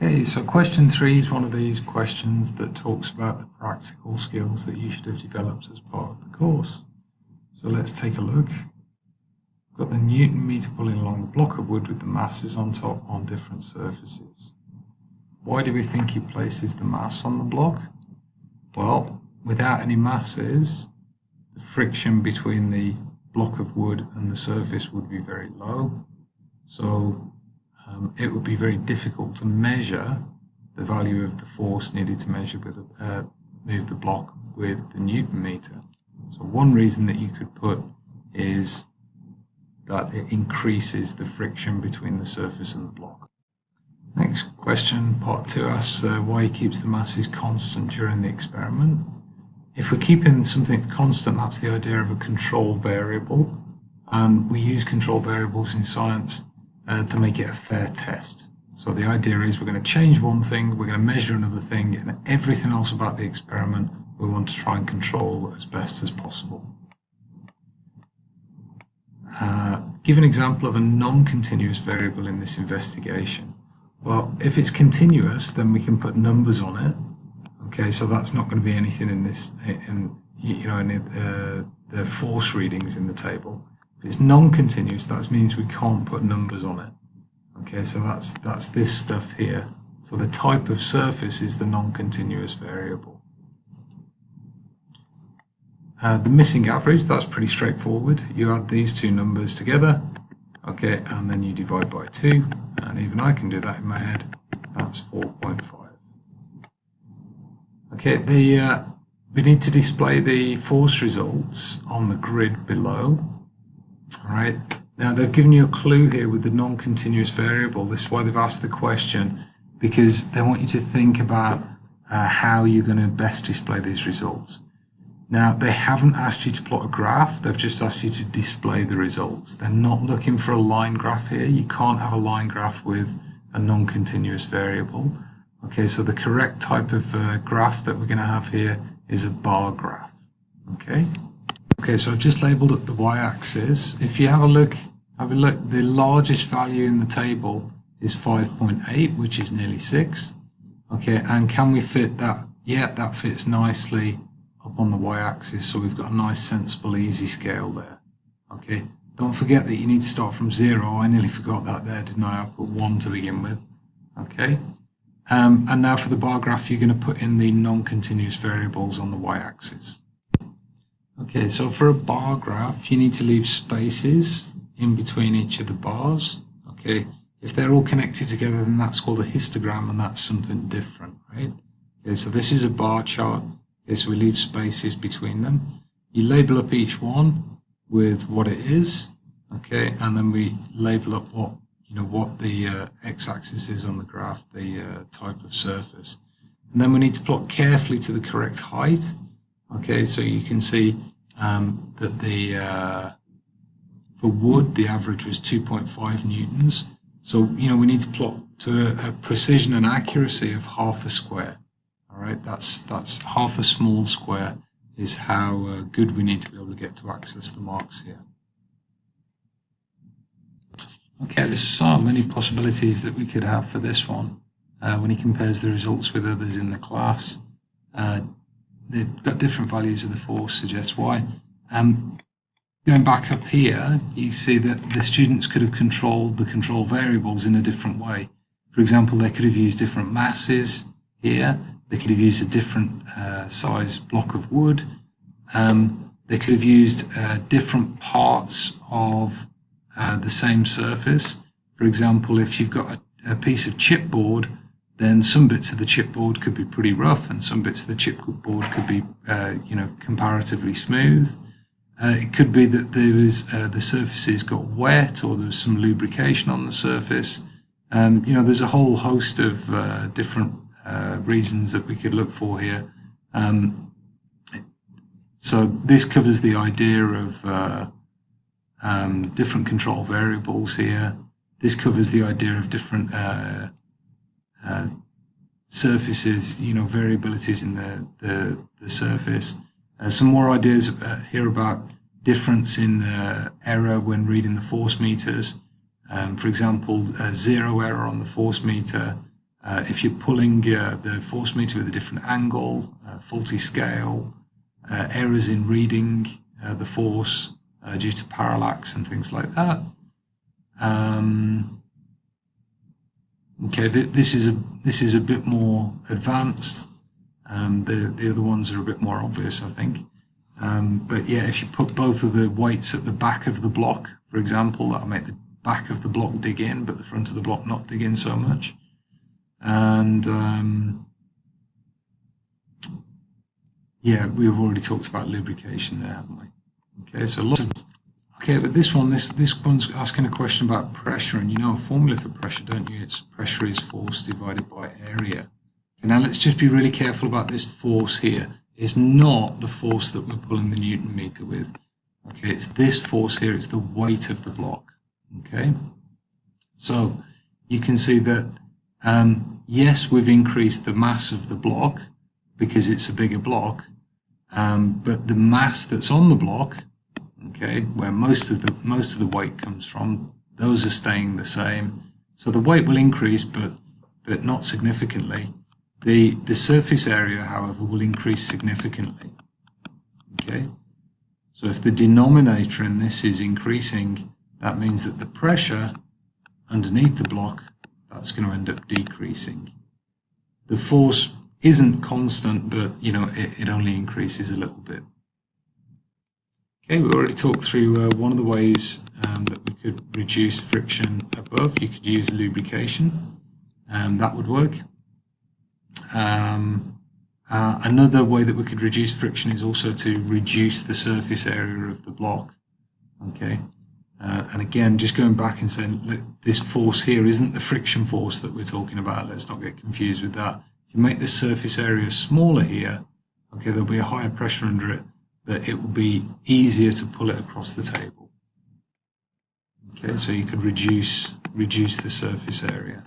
Okay, so question 3 is one of these questions that talks about the practical skills that you should have developed as part of the course. So let's take a look. We've got the Newton meter pulling along the block of wood with the masses on top on different surfaces. Why do we think he places the mass on the block? Well, without any masses, the friction between the block of wood and the surface would be very low. So it would be very difficult to measure the value of the force needed to measure with move the block with the Newton meter. So one reason that you could put is that it increases the friction between the surface and the block. Next question, part 2, asks why he keeps the masses constant during the experiment. If we're keeping something constant, that's the idea of a control variable, and we use control variables in science to make it a fair test. So the idea is we're going to change one thing, we're going to measure another thing, and everything else about the experiment we want to try and control as best as possible. Give an example of a non-continuous variable in this investigation. Well, if it's continuous, then we can put numbers on it. Okay, so that's not going to be anything in this, the force readings in the table. If it's non-continuous, that means we can't put numbers on it. Okay, so that's this stuff here. So the type of surface is the non-continuous variable. The missing average, that's pretty straightforward. You add these two numbers together, okay, and then you divide by 2, and even I can do that in my head. That's 4.5. Okay, we need to display the force results on the grid below. All right. Now they've given you a clue here with the non-continuous variable. This is why they've asked the question, because they want you to think about how you're going to best display these results. Now they haven't asked you to plot a graph, they've just asked you to display the results. They're not looking for a line graph here. You can't have a line graph with a non-continuous variable. Okay, so the correct type of graph that we're going to have here is a bar graph. Okay. Okay, so I've just labelled up the y-axis. If you have a look, the largest value in the table is 5.8, which is nearly 6. Okay, and can we fit that? Yeah, that fits nicely up on the y-axis, so we've got a nice, sensible, easy scale there. Okay, don't forget that you need to start from 0. I nearly forgot that there, didn't I? I put 1 to begin with. Okay, and now for the bar graph, you're going to put in the non-continuous variables on the y-axis. Okay, so for a bar graph, you need to leave spaces in between each of the bars. Okay, if they're all connected together, then that's called a histogram, and that's something different, right? Okay, so this is a bar chart. Okay, so we leave spaces between them. You label up each one with what it is. Okay, and then we label up what the x-axis is on the graph, the type of surface, and then we need to plot carefully to the correct height. Okay, so you can see that for wood, the average was 2.5 newtons. So, we need to plot to a precision and accuracy of half a square. All right, that's half a small square is how good we need to be able to get to access the marks here. Okay, there's so many possibilities that we could have for this one. When he compares the results with others in the class, they've got different values of the force, suggests why. Going back up here, you see that the students could have controlled the control variables in a different way. For example, they could have used different masses here. They could have used a different size block of wood. They could have used different parts of the same surface. For example, if you've got a piece of chipboard, then some bits of the chipboard could be pretty rough, and some bits of the chipboard could be, comparatively smooth. It could be that there was the surfaces got wet, or there was some lubrication on the surface. There's a whole host of different reasons that we could look for here. So this covers the idea of different control variables here. This covers the idea of different surfaces, variabilities in the surface. Some more ideas here about difference in error when reading the force meters. For example, 0 error on the force meter If you're pulling the force meter with a different angle, faulty scale, errors in reading the force due to parallax and things like that. Okay, this is a bit more advanced. The other ones are a bit more obvious, I think. But yeah, if you put both of the weights at the back of the block, for example, that'll make the back of the block dig in, but the front of the block not dig in so much. And yeah, we've already talked about lubrication there, haven't we? Okay, so lots of, okay, but this one's asking a question about pressure, and you know a formula for pressure, don't you? It's pressure is force divided by area. Okay, now let's just be really careful about this force here. It's not the force that we're pulling the Newton meter with. Okay, it's this force here, it's the weight of the block. Okay, so you can see that yes, we've increased the mass of the block because it's a bigger block, but the mass that's on the block, okay, where most of the weight comes from, those are staying the same. So the weight will increase, but not significantly. The surface area, however, will increase significantly. Okay, so if the denominator in this is increasing, that means that the pressure underneath the block, that's going to end up decreasing. The force isn't constant, but you know it only increases a little bit. Okay, we already talked through one of the ways that we could reduce friction above. You could use lubrication, that would work. Another way that we could reduce friction is also to reduce the surface area of the block. Okay, and again, just going back and saying, look, this force here isn't the friction force that we're talking about. Let's not get confused with that. If you make the surface area smaller here, okay, there'll be a higher pressure under it, but it will be easier to pull it across the table. Okay, so you could reduce the surface area.